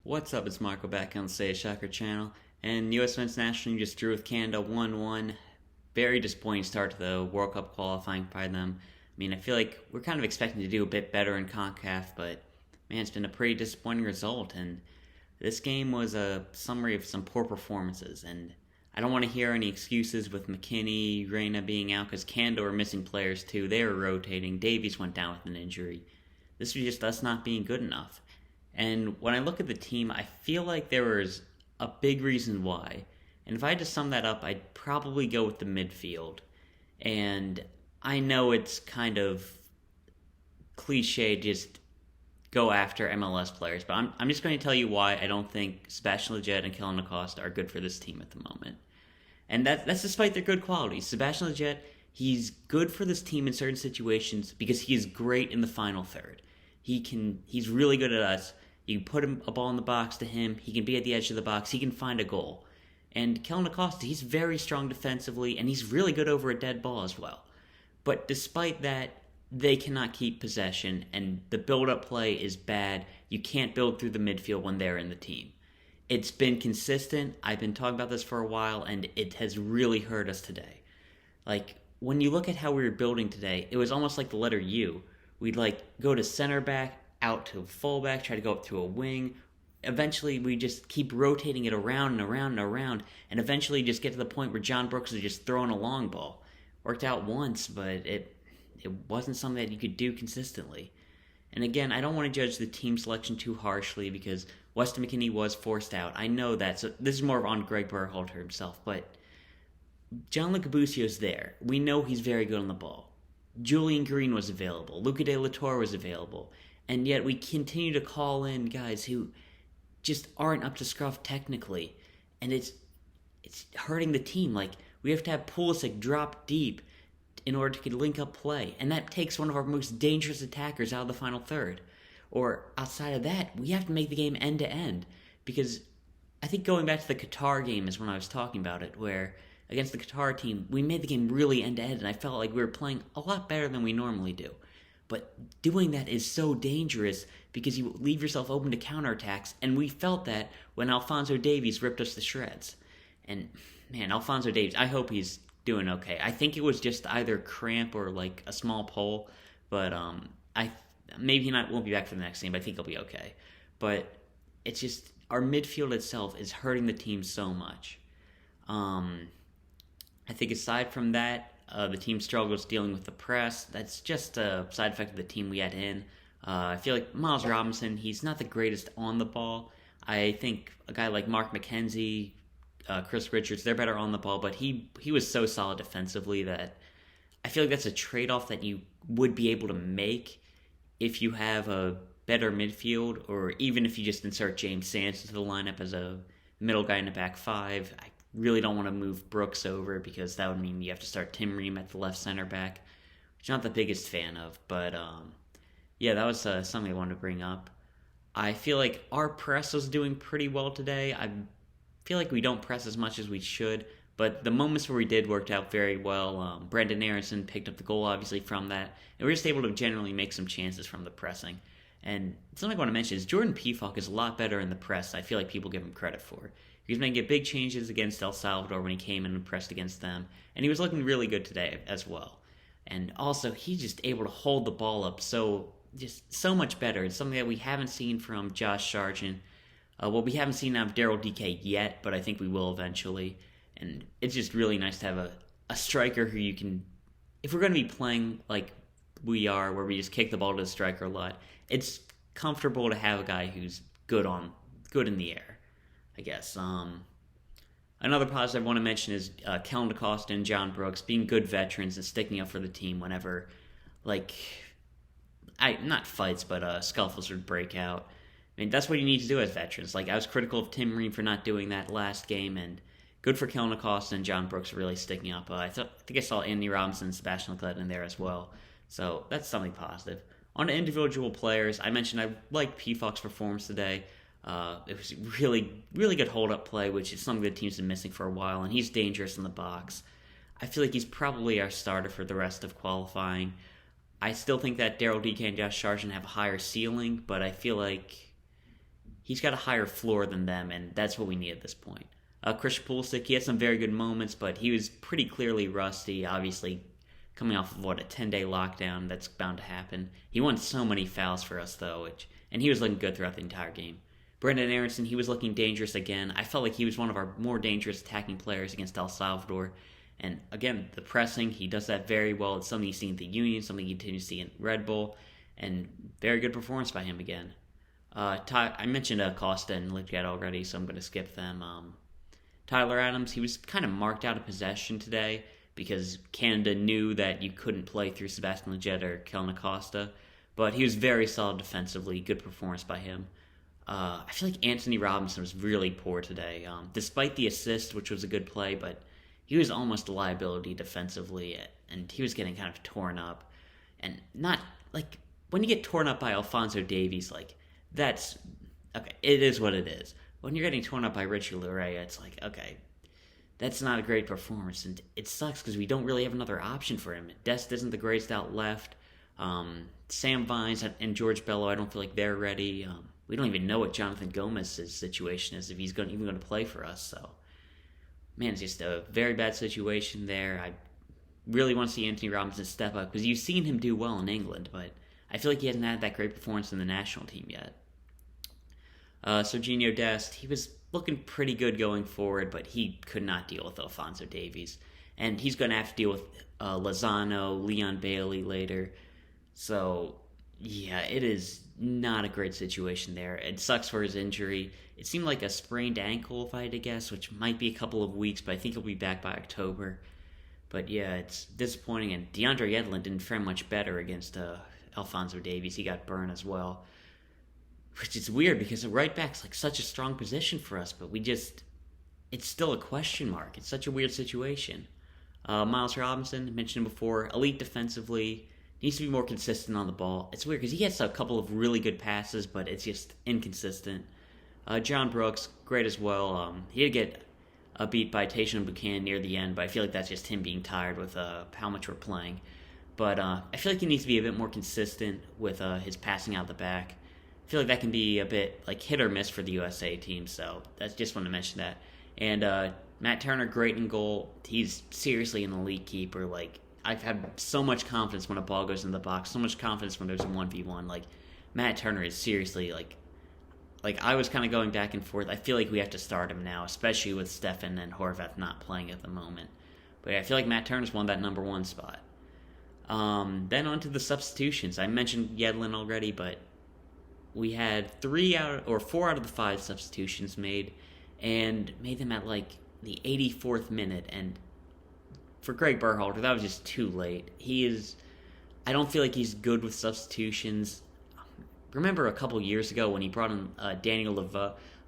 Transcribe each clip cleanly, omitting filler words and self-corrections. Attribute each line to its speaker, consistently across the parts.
Speaker 1: What's up, it's Marco back on the Say a Shocker channel, and USMNT national team just drew with Canada 1-1. Very disappointing start to the World Cup qualifying by them. I mean, I feel like we're kind of expecting to do a bit better in CONCACAF, but man, it's been a pretty disappointing result, and this game was a summary of some poor performances, and I don't want to hear any excuses with McKinney, Reyna being out, because Canada were missing players too. They were rotating. Davies went down with an injury. This was just us not being good enough. And when I look at the team, I feel like there was a big reason why. And if I had to sum that up, I'd probably go with the midfield. And I know it's kind of cliche to just go after MLS players, but I'm just going to tell you why I don't think Sebastian Lleglet and Kellyn Acosta are good for this team at the moment. And that's despite their good qualities. Sebastian Lleglet, he's good for this team in certain situations because he is great in the final third. He's really good at us. You can put a ball in the box to him. He can be at the edge of the box. He can find a goal. And Kellyn Acosta, he's very strong defensively, and he's really good over a dead ball as well. But despite that, they cannot keep possession, and the build-up play is bad. You can't build through the midfield when they're in the team. It's been consistent. I've been talking about this for a while, and it has really hurt us today. Like, when you look at how we were building today, it was almost like the letter U. We'd go to center back, out to fullback, try to go up to a wing. Eventually, we just keep rotating it around and around and around, and eventually just get to the point where John Brooks is just throwing a long ball. Worked out once, but it wasn't something that you could do consistently. And again, I don't want to judge the team selection too harshly because Weston McKennie was forced out. I know that, so this is more on Gregg Berhalter himself, but Gianluca Busio's there. We know he's very good on the ball. Julian Green was available. Luca De La Torre was available. And yet we continue to call in guys who just aren't up to scruff technically. And it's hurting the team. Like, we have to have Pulisic drop deep in order to link up play. And that takes one of our most dangerous attackers out of the final third. Or outside of that, we have to make the game end-to-end. Because I think going back to the Qatar game is when I was talking about it, where against the Qatar team, we made the game really end-to-end, and I felt like we were playing a lot better than we normally do. But doing that is so dangerous because you leave yourself open to counterattacks, and we felt that when Alphonso Davies ripped us to shreds. And, man, Alphonso Davies, I hope he's doing okay. I think it was just either cramp or, a small pull, but maybe he won't be back for the next game, but I think he'll be okay. But it's just, our midfield itself is hurting the team so much. I think aside from that, the team struggles dealing with the press. That's just a side effect of the team we had in. I feel like Miles Robinson, he's not the greatest on the ball. I think a guy like Mark McKenzie, Chris Richards, they're better on the ball, but he was so solid defensively that I feel like that's a trade-off that you would be able to make if you have a better midfield, or even if you just insert James Sands into the lineup as a middle guy in a back five. I really don't want to move Brooks over because that would mean you have to start Tim Ream at the left center back, which I'm not the biggest fan of. But yeah, that was something I wanted to bring up. I feel like our press was doing pretty well today. I feel like we don't press as much as we should, but the moments where we did worked out very well. Brenden Aaronson picked up the goal, obviously, from that, and we were just able to generally make some chances from the pressing. And something I want to mention is Jordan Pefok is a lot better in the press. I feel like people give him credit for. He was making big changes against El Salvador when he came in and pressed against them, and he was looking really good today as well. And also, he's just able to hold the ball up so much better. It's something that we haven't seen from Josh Sargent. We haven't seen out of Daryl DK yet, but I think we will eventually. And it's just really nice to have a striker who you can, if we're going to be playing like we are, where we just kick the ball to the striker a lot, it's comfortable to have a guy who's good in the air, I guess. Another positive I want to mention is Kellyn Acosta and John Brooks being good veterans and sticking up for the team whenever, not fights, but scuffles would break out. I mean, that's what you need to do as veterans. I was critical of Tim Ream for not doing that last game, and good for Kellyn Acosta and John Brooks really sticking up. I think I saw Andy Robinson and Sebastian Lleglet in there as well. So that's something positive. On to individual players, I mentioned I liked Pefok's performance today. It was really, really good hold-up play, which is something the team's been missing for a while, and he's dangerous in the box. I feel like he's probably our starter for the rest of qualifying. I still think that Daryl DK and Josh Sargent have a higher ceiling, but I feel like he's got a higher floor than them, and that's what we need at this point. Christian Pulisic, he had some very good moments, but he was pretty clearly rusty, obviously coming off of, a 10-day lockdown. That's bound to happen. He won so many fouls for us, though, and he was looking good throughout the entire game. Brenden Aaronson, he was looking dangerous again. I felt like he was one of our more dangerous attacking players against El Salvador. And again, the pressing, he does that very well. It's something you see in the Union, something you continue to see in Red Bull, and very good performance by him again. I mentioned Acosta and Lleglet already, so I'm going to skip them. Tyler Adams, he was kind of marked out of possession today because Canada knew that you couldn't play through Sebastian Lleglet or Kellyn Acosta, but he was very solid defensively, good performance by him. I feel like Antonee Robinson was really poor today, despite the assist, which was a good play, but he was almost a liability defensively, and he was getting kind of torn up. And not, like, when you get torn up by Alphonso Davies, like, that's, okay, it is what it is. When you're getting torn up by Richie Laryea, it's like, okay, that's not a great performance, and it sucks because we don't really have another option for him. Dest isn't the greatest out left. Sam Vines and George Bello, I don't feel like they're ready. We don't even know what Jonathan Gomez's situation is, if he's even going to play for us. So, man, it's just a very bad situation there. I really want to see Antonee Robinson step up because you've seen him do well in England, but I feel like he hasn't had that great performance in the national team yet. Sergiño Dest, he was looking pretty good going forward, but he could not deal with Alphonso Davies. And he's going to have to deal with Lozano, Leon Bailey later. So, yeah, it is not a great situation there. It sucks for his injury. It seemed like a sprained ankle, if I had to guess, which might be a couple of weeks, but I think he'll be back by October. But, yeah, it's disappointing. And DeAndre Yedlin didn't fare much better against Alphonso Davies. He got burned as well. Which is weird because the right back's like such a strong position for us, but it's still a question mark. It's such a weird situation. Miles Robinson, mentioned him before, elite defensively, needs to be more consistent on the ball. It's weird because he gets a couple of really good passes, but it's just inconsistent. John Brooks, great as well. He did get beat by Tayshaun Buchanan near the end, but I feel like that's just him being tired with how much we're playing. But I feel like he needs to be a bit more consistent with his passing out the back. I feel like that can be a bit like hit or miss for the USA team, so I just want to mention that. And Matt Turner, great in goal. He's seriously an elite keeper. Like, I've had so much confidence when a ball goes in the box, so much confidence when there's a 1v1. Like, Matt Turner is seriously, like I was kind of going back and forth. I feel like we have to start him now, especially with Stefan and Horvath not playing at the moment. But I feel like Matt Turner's won that number one spot. Then on to the substitutions. I mentioned Yedlin already, but we had 4 out of the 5 substitutions made, and made them at like the 84th minute. And for Gregg Berhalter, that was just too late. I don't feel like he's good with substitutions. Remember a couple years ago when he brought in Daniel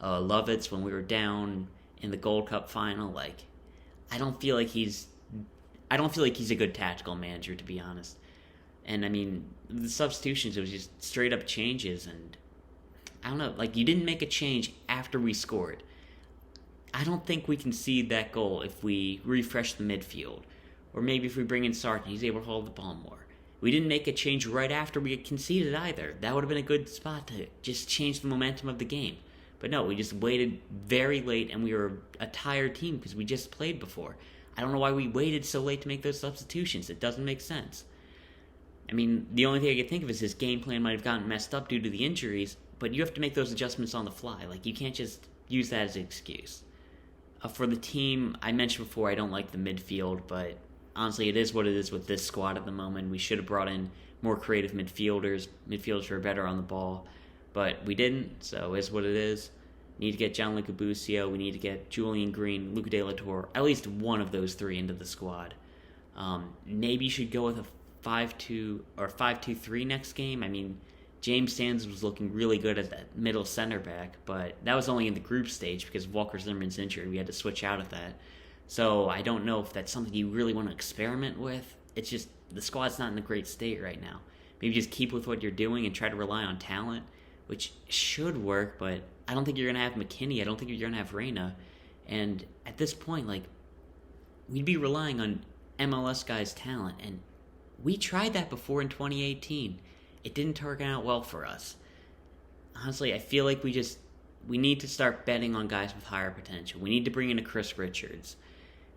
Speaker 1: Lovitz when we were down in the Gold Cup final? Like, I don't feel like he's a good tactical manager, to be honest. And, I mean, the substitutions, it was just straight-up changes, and I don't know, like, you didn't make a change after we scored. I don't think we concede that goal if we refresh the midfield, or maybe if we bring in Sargent, he's able to hold the ball more. We didn't make a change right after we had conceded either. That would have been a good spot to just change the momentum of the game. But no, we just waited very late, and we were a tired team because we just played before. I don't know why we waited so late to make those substitutions. It doesn't make sense. I mean, the only thing I could think of is his game plan might have gotten messed up due to the injuries, but you have to make those adjustments on the fly. Like, you can't just use that as an excuse. For the team, I mentioned before I don't like the midfield, but honestly, it is what it is with this squad at the moment. We should have brought in more creative midfielders who are better on the ball, but we didn't, so it is what it is. We need to get Gianluca Busio, we need to get Julian Green, Luca De La Torre, at least one of those 3 into the squad. Maybe you should go with a 5-2 or 5-2-3 next game. I mean, James Sands was looking really good at that middle center back, but that was only in the group stage because of Walker Zimmerman's injury. We had to switch out of that. So I don't know if that's something you really want to experiment with. It's just the squad's not in a great state right now. Maybe just keep with what you're doing and try to rely on talent, which should work, but I don't think you're going to have McKinney. I don't think you're going to have Reyna. And at this point, like, we'd be relying on MLS guys' talent, and we tried that before in 2018. It didn't turn out well for us. Honestly, I feel like we just we need to start betting on guys with higher potential. We need to bring in a Chris Richards.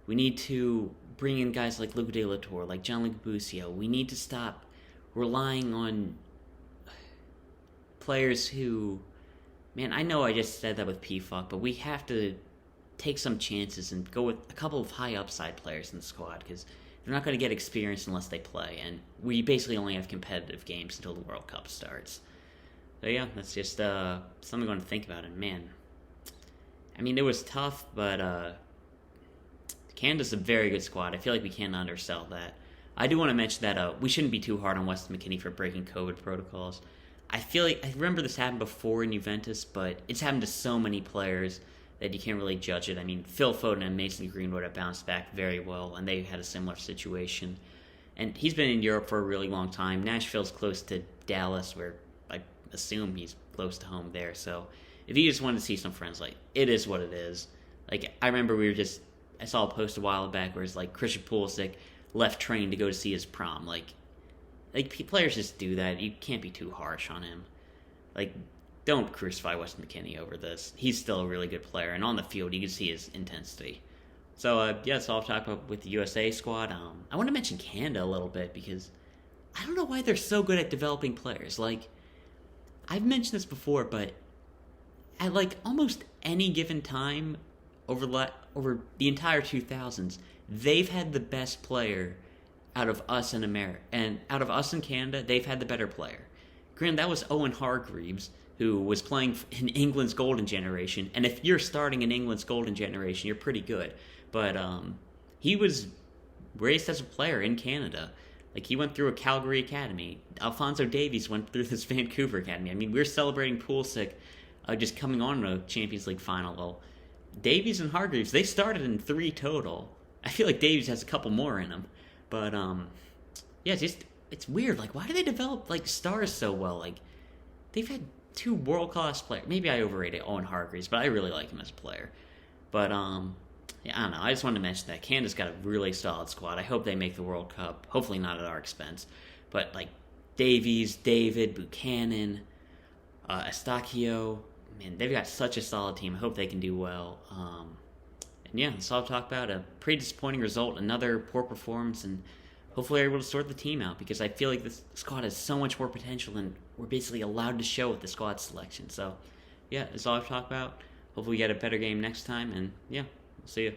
Speaker 1: We need to bring in guys like Luca De La Torre, like John Busio. We need to stop relying on players who, man, I know I just said that with Pefok, but we have to take some chances and go with a couple of high upside players in the squad, because they're not going to get experience unless they play, and we basically only have competitive games until the World Cup starts. So yeah, that's just something I'm going to think about. And man, I mean, it was tough, but Canada's a very good squad. I feel like we can't undersell that. I do want to mention that we shouldn't be too hard on Weston McKennie for breaking COVID protocols. I feel like, I remember this happened before in Juventus, but it's happened to so many players that you can't really judge it. I mean, Phil Foden and Mason Greenwood have bounced back very well, and they had a similar situation. And he's been in Europe for a really long time. Nashville's close to Dallas, where I assume he's close to home there. So if you just wanted to see some friends, like, it is what it is. Like, I remember I saw a post a while back where it's like Christian Pulisic left train to go to see his prom. Like players just do that. You can't be too harsh on him. Like, don't crucify Weston McKennie over this. He's still a really good player, and on the field, you can see his intensity. So, yeah, that's all I'll talk about with the USA squad. I want to mention Canada a little bit, because I don't know why they're so good at developing players. Like, I've mentioned this before, but at, like, almost any given time over the entire 2000s, they've had the best player out of us in America. And out of us in Canada, they've had the better player. Granted, that was Owen Hargreaves, who was playing in England's golden generation. And if you're starting in England's golden generation, you're pretty good. But he was raised as a player in Canada. Like, he went through a Calgary academy. Alphonso Davies went through this Vancouver academy. I mean, we're celebrating Pulisic just coming on to a Champions League final. Well, Davies and Hargreaves, they started in 3 total. I feel like Davies has a couple more in him. But, yeah, it's weird. Like, why do they develop, like, stars so well? Like, they've had 2 world-class players. Maybe I overrated Owen Hargreaves, but I really like him as a player. But, yeah, I don't know. I just wanted to mention that Canada's got a really solid squad. I hope they make the World Cup. Hopefully not at our expense. But, like, Davies, David, Buchanan, Estachio, man, they've got such a solid team. I hope they can do well. And yeah, that's all I'll talk about. A pretty disappointing result, another poor performance, and hopefully we're able to sort the team out, because I feel like this squad has so much more potential than we're basically allowed to show with the squad selection. So, yeah, that's all I've talked about. Hopefully we get a better game next time, and yeah, we'll see you.